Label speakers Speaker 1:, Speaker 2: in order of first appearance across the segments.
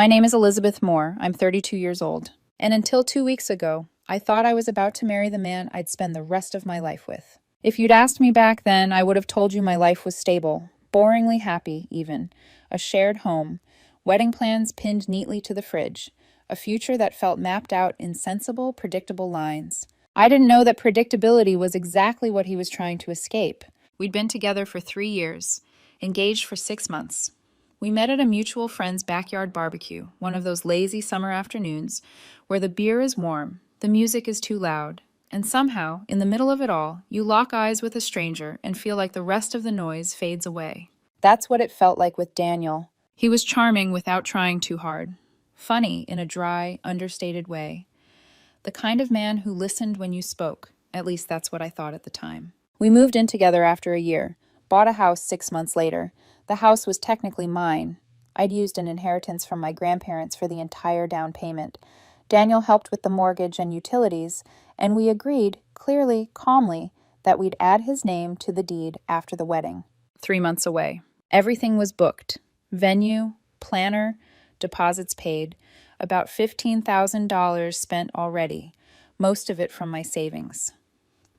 Speaker 1: My name is Elizabeth Moore. I'm 32 years old. And until 2 weeks ago, I thought I was about to marry the man I'd spend the rest of my life with. If you'd asked me back then, I would have told you my life was stable, boringly happy, even. A shared home, wedding plans pinned neatly to the fridge, a future that felt mapped out in sensible, predictable lines. I didn't know that predictability was exactly what he was trying to escape. We'd been together for 3 years, engaged for 6 months. We met at a mutual friend's backyard barbecue, one of those lazy summer afternoons where the beer is warm, the music is too loud, and somehow, in the middle of it all, you lock eyes with a stranger and feel like the rest of the noise fades away. That's what it felt like with Daniel. He was charming without trying too hard, funny in a dry, understated way. The kind of man who listened when you spoke. At least that's what I thought at the time. We moved in together after a year, bought a house 6 months later. The house was technically mine. I'd used an inheritance from my grandparents for the entire down payment. Daniel helped with the mortgage and utilities, and we agreed, clearly, calmly, that we'd add his name to the deed after the wedding. 3 months away. Everything was booked. Venue, planner, deposits paid. About $15,000 spent already, most of it from my savings.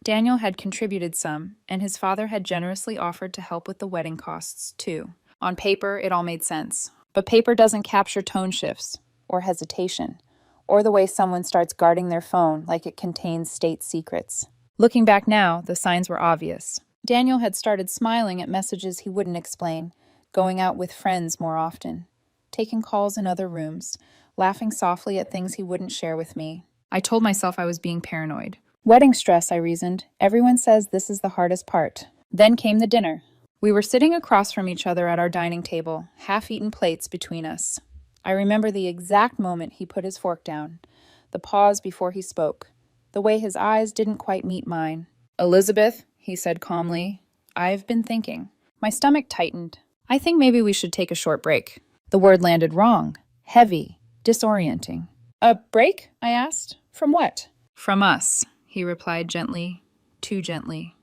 Speaker 1: Daniel had contributed some, and his father had generously offered to help with the wedding costs, too. On paper, it all made sense. But paper doesn't capture tone shifts, or hesitation, or the way someone starts guarding their phone like it contains state secrets. Looking back now, the signs were obvious. Daniel had started smiling at messages he wouldn't explain, going out with friends more often, taking calls in other rooms, laughing softly at things he wouldn't share with me. I told myself I was being paranoid. Wedding stress, I reasoned. Everyone says this is the hardest part. Then came the dinner. We were sitting across from each other at our dining table, half-eaten plates between us. I remember the exact moment he put his fork down, the pause before he spoke, the way his eyes didn't quite meet mine. "Elizabeth," he said calmly, "I've been thinking." My stomach tightened. "I think maybe we should take a short break." The word landed wrong, heavy, disorienting. "A break?" I asked. "From what?" "From us," he replied gently, too gently.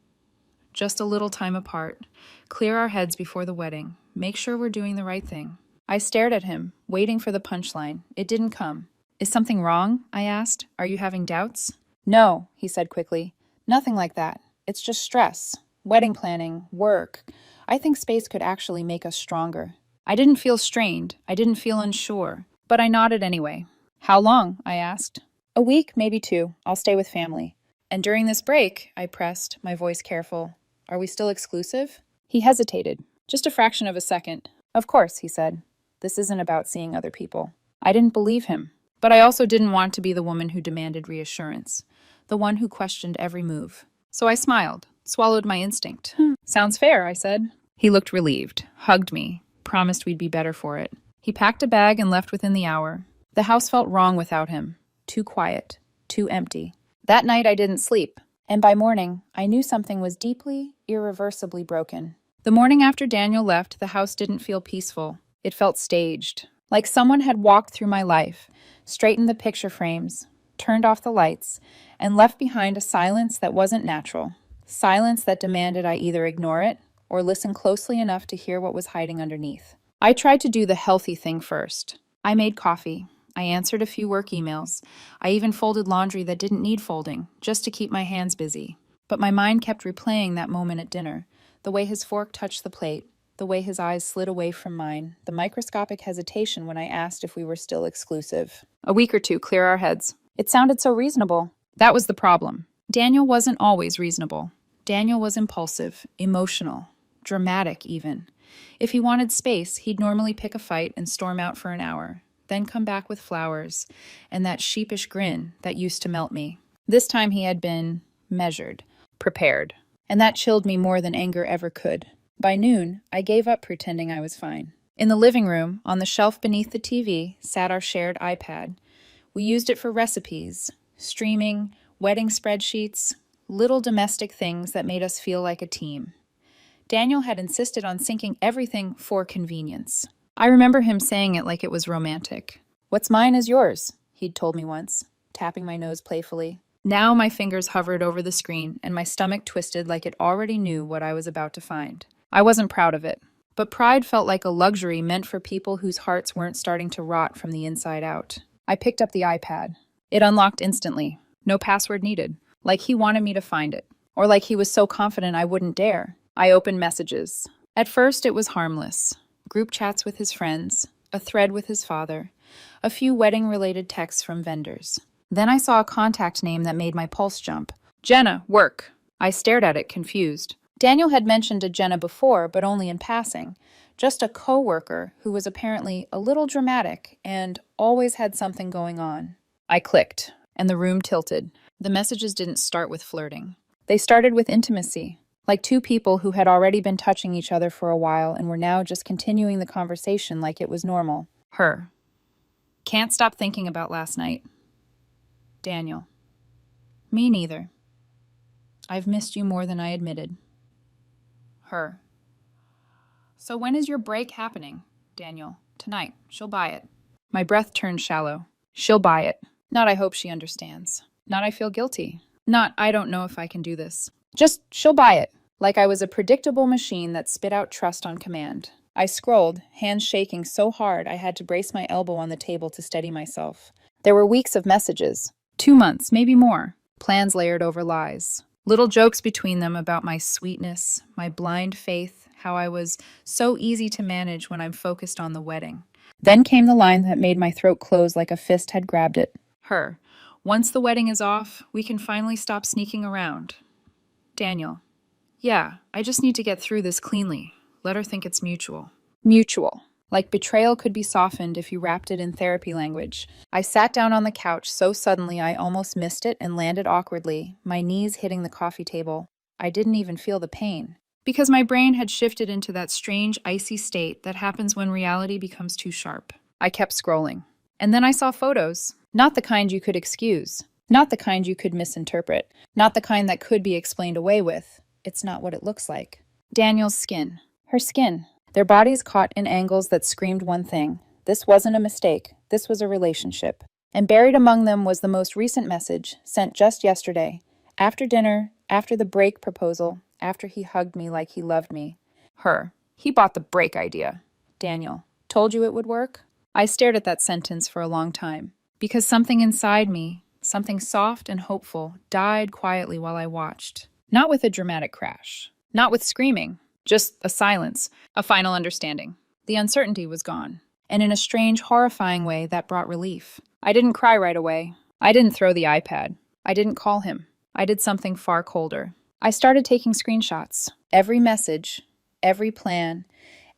Speaker 1: "Just a little time apart. Clear our heads before the wedding. Make sure we're doing the right thing." I stared at him, waiting for the punchline. It didn't come. "Is something wrong?" I asked. "Are you having doubts?" "No," he said quickly. "Nothing like that. It's just stress. Wedding planning, work. I think space could actually make us stronger." I didn't feel strained. I didn't feel unsure. But I nodded anyway. "How long?" I asked. "A week, maybe 2. I'll stay with family." "And during this break," I pressed, my voice careful, "are we still exclusive?" He hesitated, just a fraction of a second. "Of course," he said. "This isn't about seeing other people." I didn't believe him, but I also didn't want to be the woman who demanded reassurance, the one who questioned every move. So I smiled, swallowed my instinct. "Sounds fair," I said. He looked relieved, hugged me, promised we'd be better for it. He packed a bag and left within the hour. The house felt wrong without him. Too quiet, too empty. That night I didn't sleep, and by morning I knew something was deeply, irreversibly broken. The morning after Daniel left, the house didn't feel peaceful. It felt staged, like someone had walked through my life, straightened the picture frames, turned off the lights, and left behind a silence that wasn't natural. Silence that demanded I either ignore it or listen closely enough to hear what was hiding underneath. I tried to do the healthy thing first. I made coffee. I answered a few work emails. I even folded laundry that didn't need folding, just to keep my hands busy. But my mind kept replaying that moment at dinner, the way his fork touched the plate, the way his eyes slid away from mine, the microscopic hesitation when I asked if we were still exclusive. "A week or 2, clear our heads." It sounded so reasonable. That was the problem. Daniel wasn't always reasonable. Daniel was impulsive, emotional, dramatic even. If he wanted space, he'd normally pick a fight and storm out for an hour, then come back with flowers and that sheepish grin that used to melt me. This time he had been measured, prepared, and that chilled me more than anger ever could. By noon, I gave up pretending I was fine. In the living room, on the shelf beneath the TV, sat our shared iPad. We used it for recipes, streaming, wedding spreadsheets, little domestic things that made us feel like a team. Daniel had insisted on syncing everything for convenience. I remember him saying it like it was romantic. "What's mine is yours," he'd told me once, tapping my nose playfully. Now my fingers hovered over the screen, and my stomach twisted like it already knew what I was about to find. I wasn't proud of it, but pride felt like a luxury meant for people whose hearts weren't starting to rot from the inside out. I picked up the iPad. It unlocked instantly. No password needed. Like he wanted me to find it. Or like he was so confident I wouldn't dare. I opened messages. At first, it was harmless. Group chats with his friends, a thread with his father, a few wedding-related texts from vendors. Then I saw a contact name that made my pulse jump. Jenna, work. I stared at it, confused. Daniel had mentioned a Jenna before, but only in passing. Just a co-worker who was apparently a little dramatic and always had something going on. I clicked, and the room tilted. The messages didn't start with flirting. They started with intimacy, like two people who had already been touching each other for a while and were now just continuing the conversation like it was normal. Her. Can't stop thinking about last night. Daniel. Me neither. I've missed you more than I admitted. Her. So when is your break happening, Daniel? Tonight. She'll buy it. My breath turned shallow. She'll buy it. Not I hope she understands. Not I feel guilty. Not I don't know if I can do this. Just she'll buy it. Like I was a predictable machine that spit out trust on command. I scrolled, hands shaking so hard I had to brace my elbow on the table to steady myself. There were weeks of messages. 2 months, maybe more. Plans layered over lies. Little jokes between them about my sweetness, my blind faith, how I was so easy to manage when I'm focused on the wedding. Then came the line that made my throat close like a fist had grabbed it. Her. Once the wedding is off, we can finally stop sneaking around. Daniel. Yeah, I just need to get through this cleanly. Let her think it's mutual. Mutual. Like betrayal could be softened if you wrapped it in therapy language. I sat down on the couch so suddenly I almost missed it and landed awkwardly, my knees hitting the coffee table. I didn't even feel the pain. Because my brain had shifted into that strange, icy state that happens when reality becomes too sharp. I kept scrolling. And then I saw photos. Not the kind you could excuse. Not the kind you could misinterpret. Not the kind that could be explained away with. It's not what it looks like. Daniel's skin. Her skin. Their bodies caught in angles that screamed one thing. This wasn't a mistake. This was a relationship. And buried among them was the most recent message, sent just yesterday. After dinner, after the break proposal, after he hugged me like he loved me. Her. He bought the break idea. Daniel. Told you it would work? I stared at that sentence for a long time. Because something inside me, something soft and hopeful, died quietly while I watched. Not with a dramatic crash. Not with screaming. Just a silence, a final understanding. The uncertainty was gone. And in a strange, horrifying way, that brought relief. I didn't cry right away. I didn't throw the iPad. I didn't call him. I did something far colder. I started taking screenshots. Every message, every plan,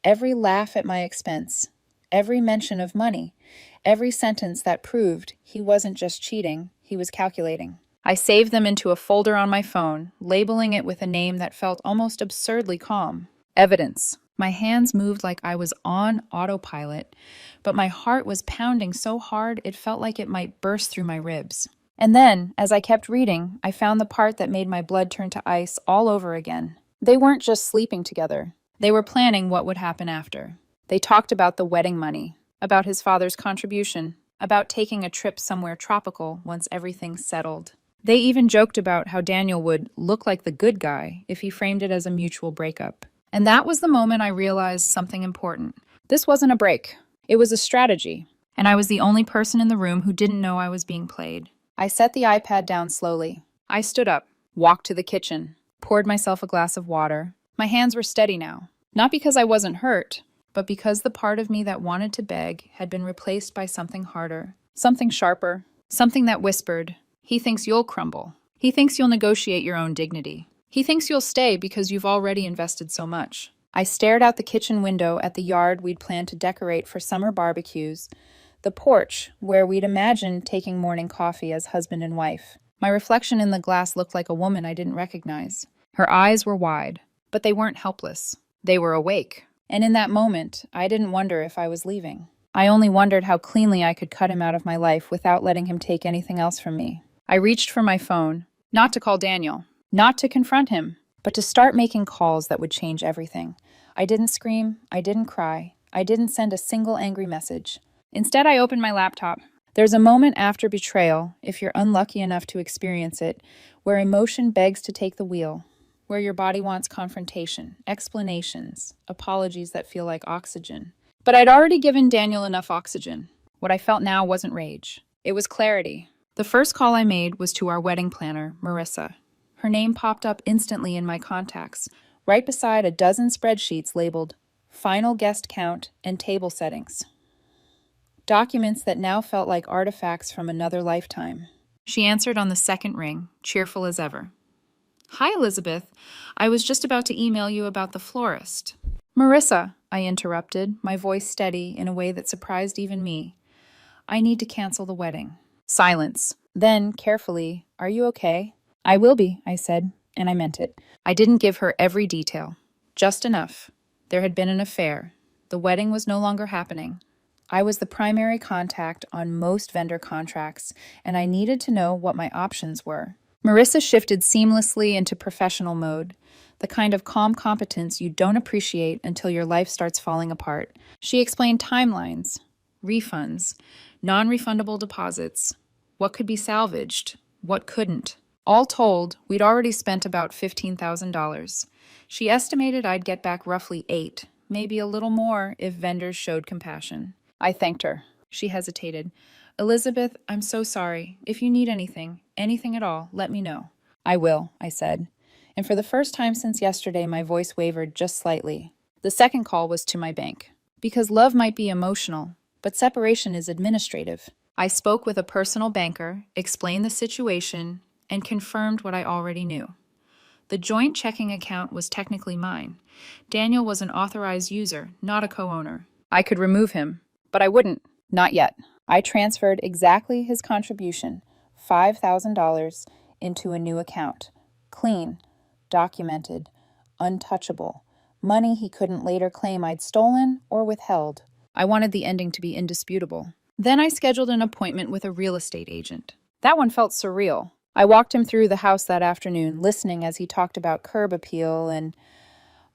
Speaker 1: every laugh at my expense, every mention of money, every sentence that proved he wasn't just cheating, he was calculating. I saved them into a folder on my phone, labeling it with a name that felt almost absurdly calm. Evidence. My hands moved like I was on autopilot, but my heart was pounding so hard it felt like it might burst through my ribs. And then, as I kept reading, I found the part that made my blood turn to ice all over again. They weren't just sleeping together. They were planning what would happen after. They talked about the wedding money, about his father's contribution, about taking a trip somewhere tropical once everything's settled. They even joked about how Daniel would look like the good guy if he framed it as a mutual breakup. And that was the moment I realized something important. This wasn't a break. It was a strategy. And I was the only person in the room who didn't know I was being played. I set the iPad down slowly. I stood up, walked to the kitchen, poured myself a glass of water. My hands were steady now. Not because I wasn't hurt, but because the part of me that wanted to beg had been replaced by something harder, something sharper, something that whispered, "He thinks you'll crumble. He thinks you'll negotiate your own dignity. He thinks you'll stay because you've already invested so much." I stared out the kitchen window at the yard we'd planned to decorate for summer barbecues, the porch where we'd imagined taking morning coffee as husband and wife. My reflection in the glass looked like a woman I didn't recognize. Her eyes were wide, but they weren't helpless. They were awake. And in that moment, I didn't wonder if I was leaving. I only wondered how cleanly I could cut him out of my life without letting him take anything else from me. I reached for my phone, not to call Daniel, not to confront him, but to start making calls that would change everything. I didn't scream, I didn't cry, I didn't send a single angry message. Instead, I opened my laptop. There's a moment after betrayal, if you're unlucky enough to experience it, where emotion begs to take the wheel. where your body wants confrontation, explanations, apologies that feel like oxygen. But I'd already given Daniel enough oxygen. What I felt now wasn't rage. It was clarity. The first call I made was to our wedding planner, Marissa. Her name popped up instantly in my contacts, right beside a dozen spreadsheets labeled final guest count and table settings. Documents that now felt like artifacts from another lifetime. She answered on the second ring, cheerful as ever. "Hi, Elizabeth. I was just about to email you about the florist." "Marissa," I interrupted, my voice steady in a way that surprised even me. "I need to cancel the wedding." Silence. Then, carefully, "Are you okay?" "I will be," I said, and I meant it. I didn't give her every detail. Just enough. There had been an affair. The wedding was no longer happening. I was the primary contact on most vendor contracts, and I needed to know what my options were. Marissa shifted seamlessly into professional mode, the kind of calm competence you don't appreciate until your life starts falling apart. She explained timelines, refunds, non-refundable deposits, what could be salvaged, what couldn't. All told, we'd already spent about $15,000. She estimated I'd get back roughly $8,000, maybe a little more if vendors showed compassion. I thanked her. She hesitated. "Elizabeth, I'm so sorry. If you need anything at all, let me know." "I will," I said. And for the first time since yesterday, my voice wavered just slightly. The second call was to my bank. Because love might be emotional, but separation is administrative. I spoke with a personal banker, explained the situation, and confirmed what I already knew. The joint checking account was technically mine. Daniel was an authorized user, not a co-owner. I could remove him, but I wouldn't. Not yet. I transferred exactly his contribution, $5,000, into a new account. Clean, documented, untouchable. Money he couldn't later claim I'd stolen or withheld. I wanted the ending to be indisputable. Then I scheduled an appointment with a real estate agent. That one felt surreal. I walked him through the house that afternoon, listening as he talked about curb appeal and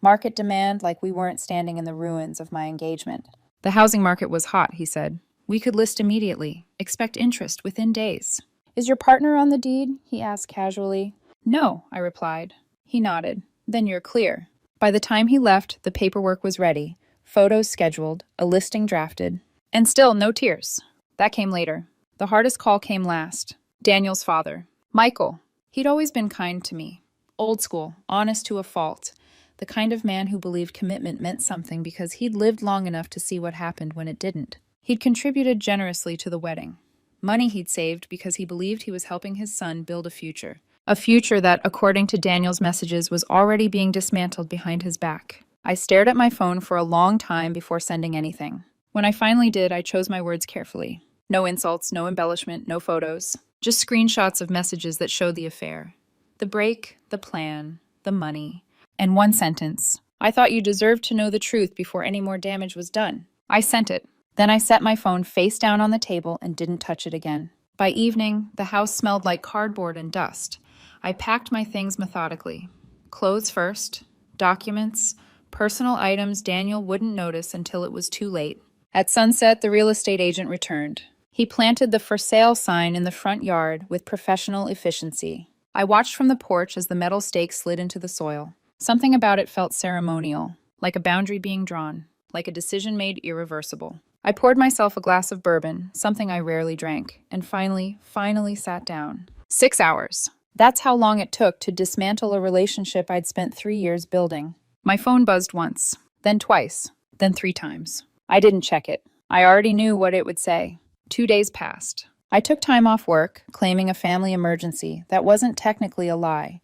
Speaker 1: market demand like we weren't standing in the ruins of my engagement. The housing market was hot, he said. We could list immediately. Expect interest within days. "Is your partner on the deed?" he asked casually. "No," I replied. He nodded. "Then you're clear." By the time he left, the paperwork was ready, photos scheduled, a listing drafted, and still no tears. That came later. The hardest call came last. Daniel's father, Michael. He'd always been kind to me. Old school, honest to a fault. The kind of man who believed commitment meant something because he'd lived long enough to see what happened when it didn't. He'd contributed generously to the wedding. Money he'd saved because he believed he was helping his son build a future. A future that, according to Daniel's messages, was already being dismantled behind his back. I stared at my phone for a long time before sending anything. When I finally did, I chose my words carefully. No insults, no embellishment, no photos. Just screenshots of messages that showed the affair. The break, the plan, the money. And one sentence. "I thought you deserved to know the truth before any more damage was done." I sent it. Then I set my phone face down on the table and didn't touch it again. By evening, the house smelled like cardboard and dust. I packed my things methodically. Clothes first, documents, personal items Daniel wouldn't notice until it was too late. At sunset, the real estate agent returned. He planted the "for sale" sign in the front yard with professional efficiency. I watched from the porch as the metal stake slid into the soil. Something about it felt ceremonial, like a boundary being drawn, like a decision made irreversible. I poured myself a glass of bourbon, something I rarely drank, and finally sat down. 6 hours. That's how long it took to dismantle a relationship I'd spent 3 years building. My phone buzzed once, then twice, then 3 times. I didn't check it. I already knew what it would say. 2 days passed. I took time off work, claiming a family emergency. That wasn't technically a lie.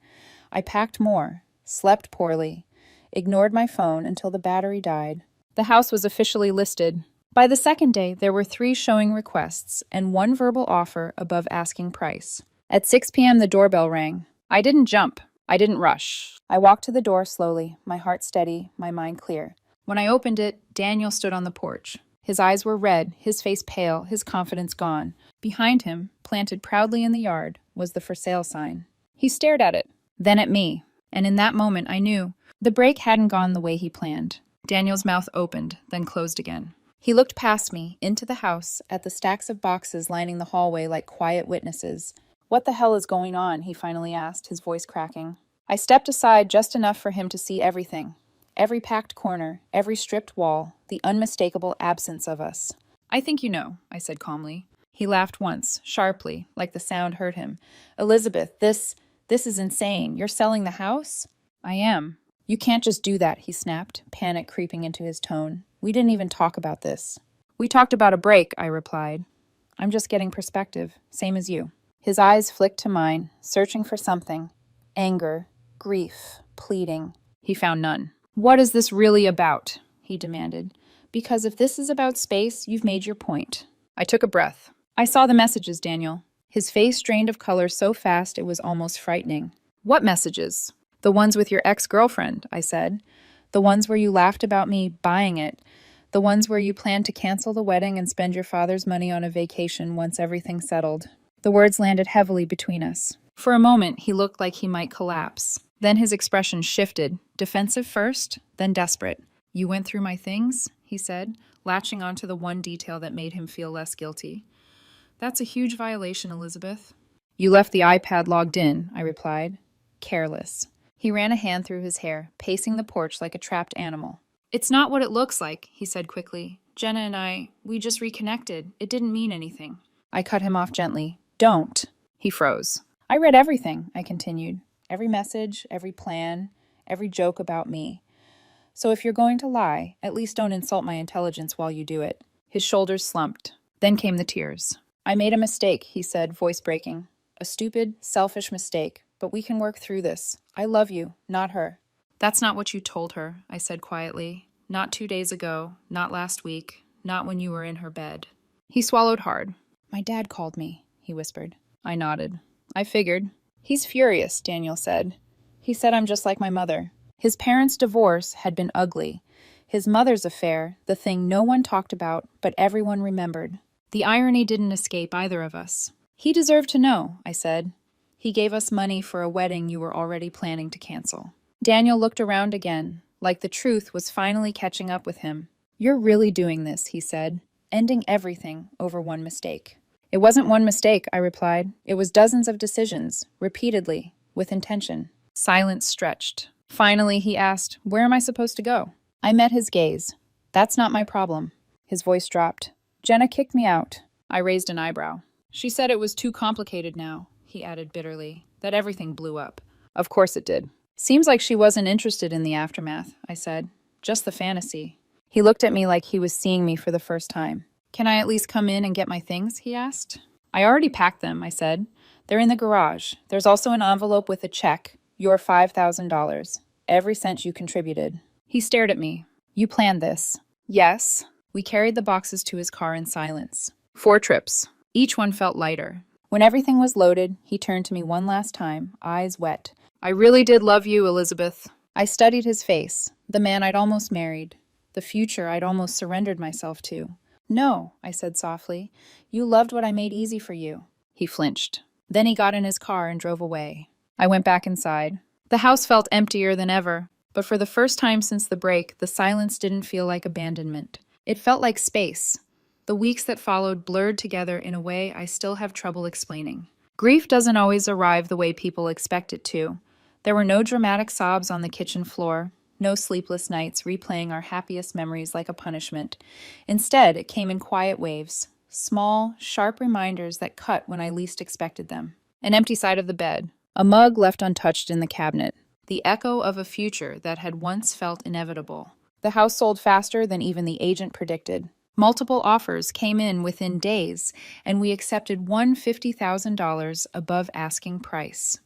Speaker 1: I packed more, slept poorly, ignored my phone until the battery died. The house was officially listed. By the second day, there were 3 showing requests and 1 verbal offer above asking price. At 6 p.m., the doorbell rang. I didn't jump. I didn't rush. I walked to the door slowly, my heart steady, my mind clear. When I opened it, Daniel stood on the porch. His eyes were red, his face pale, his confidence gone. Behind him, planted proudly in the yard, was the "for sale" sign. He stared at it, then at me, and in that moment I knew the break hadn't gone the way he planned. Daniel's mouth opened, then closed again. He looked past me, into the house, at the stacks of boxes lining the hallway like quiet witnesses. "What the hell is going on?" he finally asked, his voice cracking. I stepped aside just enough for him to see everything. Every packed corner, every stripped wall, the unmistakable absence of us. I think you know, I said calmly. He laughed once, sharply, like the sound hurt him. Elizabeth, this is insane. You're selling the house? I am. You can't just do that, he snapped, panic creeping into his tone. We didn't even talk about this. We talked about a break, I replied. I'm just getting perspective, same as you. His eyes flicked to mine, searching for something. Anger, grief, pleading. He found none. What is this really about? He demanded. Because if this is about space, you've made your point. I took a breath. I saw the messages, Daniel. His face drained of color so fast it was almost frightening. What messages? The ones with your ex-girlfriend, I said. The ones where you laughed about me buying it. The ones where you planned to cancel the wedding and spend your father's money on a vacation once everything settled. The words landed heavily between us. For a moment, he looked like he might collapse. Then his expression shifted, defensive first, then desperate. You went through my things, he said, latching onto the one detail that made him feel less guilty. That's a huge violation, Elizabeth. You left the iPad logged in, I replied. Careless. He ran a hand through his hair, pacing the porch like a trapped animal. It's not what it looks like, he said quickly. Jenna and we just reconnected. It didn't mean anything. I cut him off gently. Don't. He froze. I read everything, I continued. Every message, every plan, every joke about me. So if you're going to lie, at least don't insult my intelligence while you do it. His shoulders slumped. Then came the tears. I made a mistake, he said, voice breaking. A stupid, selfish mistake, but we can work through this. I love you, not her. That's not what you told her, I said quietly. Not 2 days ago, not last week, not when you were in her bed. He swallowed hard. My dad called me, he whispered. I nodded. I figured. He's furious, Daniel said. He said I'm just like my mother. His parents' divorce had been ugly. His mother's affair, the thing no one talked about, but everyone remembered. The irony didn't escape either of us. He deserved to know, I said. He gave us money for a wedding you were already planning to cancel. Daniel looked around again, like the truth was finally catching up with him. You're really doing this, he said, ending everything over one mistake. It wasn't one mistake, I replied. It was dozens of decisions, repeatedly, with intention. Silence stretched. Finally, he asked, where am I supposed to go? I met his gaze. That's not my problem. His voice dropped. Jenna kicked me out. I raised an eyebrow. She said it was too complicated now, he added bitterly, that everything blew up. Of course it did. Seems like she wasn't interested in the aftermath, I said. Just the fantasy. He looked at me like he was seeing me for the first time. Can I at least come in and get my things, he asked. I already packed them, I said. They're in the garage. There's also an envelope with a check. Your $5,000. Every cent you contributed. He stared at me. You planned this. Yes. We carried the boxes to his car in silence. 4 trips. Each one felt lighter. When everything was loaded, he turned to me one last time, eyes wet. I really did love you, Elizabeth. I studied his face, the man I'd almost married, the future I'd almost surrendered myself to. No, I said softly. You loved what I made easy for you. He flinched. Then he got in his car and drove away. I went back inside. The house felt emptier than ever, but for the first time since the break, the silence didn't feel like abandonment. It felt like space. The weeks that followed blurred together in a way I still have trouble explaining. Grief doesn't always arrive the way people expect it to. There were no dramatic sobs on the kitchen floor, no sleepless nights replaying our happiest memories like a punishment. Instead, it came in quiet waves, small, sharp reminders that cut when I least expected them. An empty side of the bed, a mug left untouched in the cabinet, the echo of a future that had once felt inevitable. The house sold faster than even the agent predicted. Multiple offers came in within days, and we accepted one $50,000 above asking price.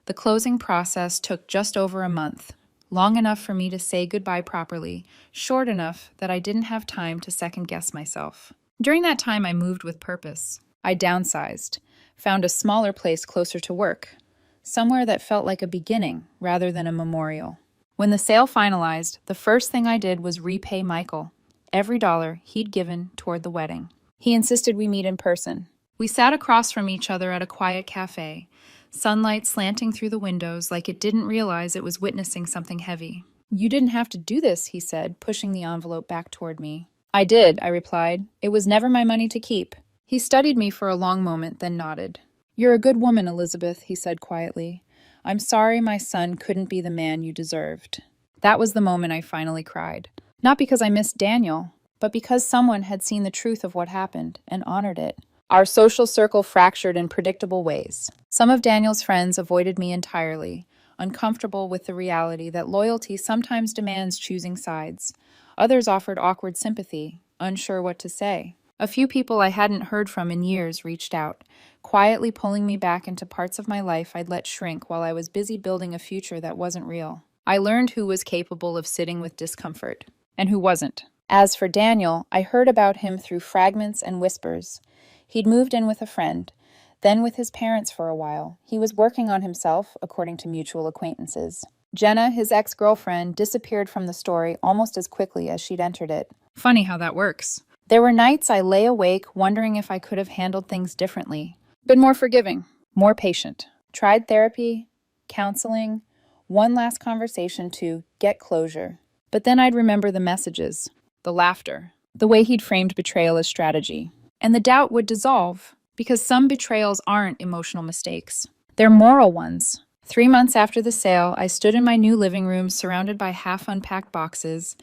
Speaker 1: The closing process took just over a month, long enough for me to say goodbye properly, short enough that I didn't have time to second-guess myself. During that time, I moved with purpose. I downsized, found a smaller place closer to work, somewhere that felt like a beginning rather than a memorial. When the sale finalized, the first thing I did was repay Michael, every dollar he'd given toward the wedding. He insisted we meet in person. We sat across from each other at a quiet cafe, sunlight slanting through the windows like it didn't realize it was witnessing something heavy. You didn't have to do this, he said, pushing the envelope back toward me. I did, I replied. It was never my money to keep. He studied me for a long moment, then nodded. You're a good woman, Elizabeth, he said quietly. I'm sorry my son couldn't be the man you deserved. That was the moment I finally cried. Not because I missed Daniel, but because someone had seen the truth of what happened and honored it. Our social circle fractured in predictable ways. Some of Daniel's friends avoided me entirely, uncomfortable with the reality that loyalty sometimes demands choosing sides. Others offered awkward sympathy, unsure what to say. A few people I hadn't heard from in years reached out, quietly pulling me back into parts of my life I'd let shrink while I was busy building a future that wasn't real. I learned who was capable of sitting with discomfort, and who wasn't. As for Daniel, I heard about him through fragments and whispers. He'd moved in with a friend, then with his parents for a while. He was working on himself, according to mutual acquaintances. Jenna, his ex-girlfriend, disappeared from the story almost as quickly as she'd entered it. Funny how that works. There were nights I lay awake wondering if I could have handled things differently. Been more forgiving, more patient. Tried therapy, counseling, one last conversation to get closure. But then I'd remember the messages, the laughter, the way he'd framed betrayal as strategy. And the doubt would dissolve, because some betrayals aren't emotional mistakes. They're moral ones. 3 months after the sale, I stood in my new living room surrounded by half-unpacked boxes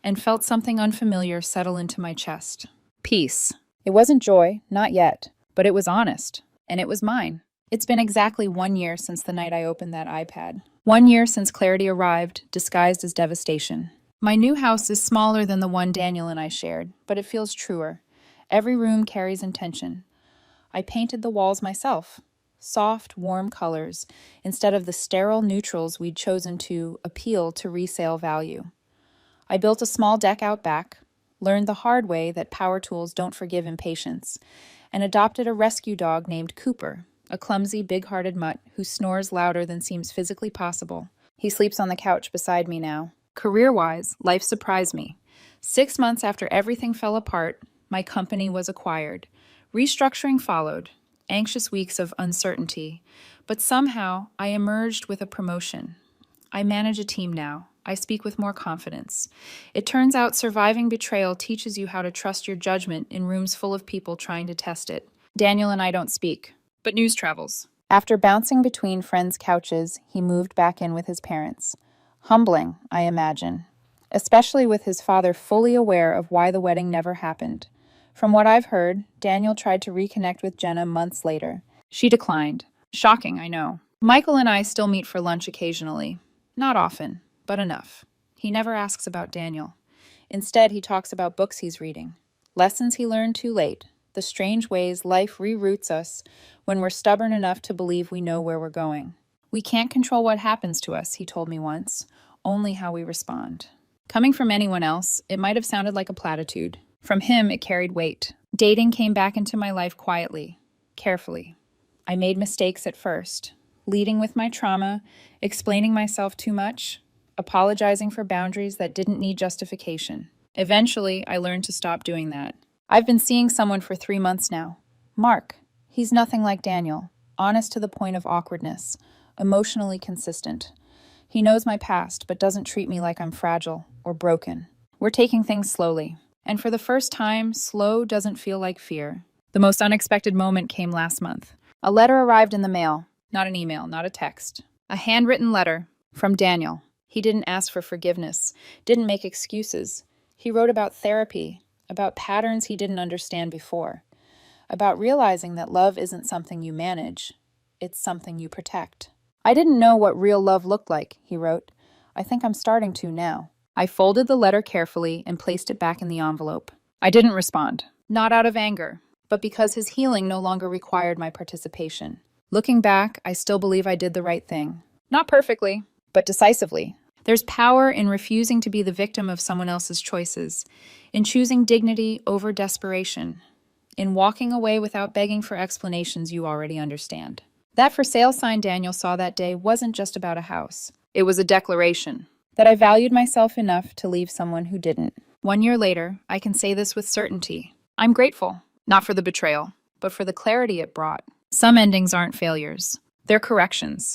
Speaker 1: and felt something unfamiliar settle into my chest. Peace. It wasn't joy, not yet, but it was honest, and it was mine. It's been exactly 1 year since the night I opened that iPad. 1 year since clarity arrived, disguised as devastation. My new house is smaller than the one Daniel and I shared, but it feels truer. Every room carries intention. I painted the walls myself. Soft, warm colors, instead of the sterile neutrals we'd chosen to appeal to resale value. I built a small deck out back, learned the hard way that power tools don't forgive impatience, and adopted a rescue dog named Cooper, a clumsy, big-hearted mutt who snores louder than seems physically possible. He sleeps on the couch beside me now. Career-wise, life surprised me. 6 months after everything fell apart, my company was acquired. Restructuring followed, anxious weeks of uncertainty, but somehow I emerged with a promotion. I manage a team now. I speak with more confidence. It turns out surviving betrayal teaches you how to trust your judgment in rooms full of people trying to test it. Daniel and I don't speak, but news travels. After bouncing between friends' couches, he moved back in with his parents. Humbling, I imagine, especially with his father fully aware of why the wedding never happened. From what I've heard, Daniel tried to reconnect with Jenna months later. She declined. Shocking, I know. Michael and I still meet for lunch occasionally. Not often, but enough. He never asks about Daniel. Instead, he talks about books he's reading. Lessons he learned too late. The strange ways life reroutes us when we're stubborn enough to believe we know where we're going. We can't control what happens to us, he told me once, only how we respond. Coming from anyone else, it might have sounded like a platitude. From him, it carried weight. Dating came back into my life quietly, carefully. I made mistakes at first, leading with my trauma, explaining myself too much, apologizing for boundaries that didn't need justification. Eventually, I learned to stop doing that. I've been seeing someone for 3 months now. Mark. He's nothing like Daniel, honest to the point of awkwardness, emotionally consistent. He knows my past, but doesn't treat me like I'm fragile or broken. We're taking things slowly. And for the first time, slow doesn't feel like fear. The most unexpected moment came last month. A letter arrived in the mail. Not an email, not a text. A handwritten letter from Daniel. He didn't ask for forgiveness, didn't make excuses. He wrote about therapy, about patterns he didn't understand before, about realizing that love isn't something you manage, it's something you protect. I didn't know what real love looked like, he wrote. I think I'm starting to now. I folded the letter carefully and placed it back in the envelope. I didn't respond, not out of anger, but because his healing no longer required my participation. Looking back, I still believe I did the right thing. Not perfectly, but decisively. There's power in refusing to be the victim of someone else's choices, in choosing dignity over desperation, in walking away without begging for explanations you already understand. That for sale sign Daniel saw that day wasn't just about a house. It was a declaration that I valued myself enough to leave someone who didn't. 1 year later, I can say this with certainty. I'm grateful, not for the betrayal, but for the clarity it brought. Some endings aren't failures. They're corrections.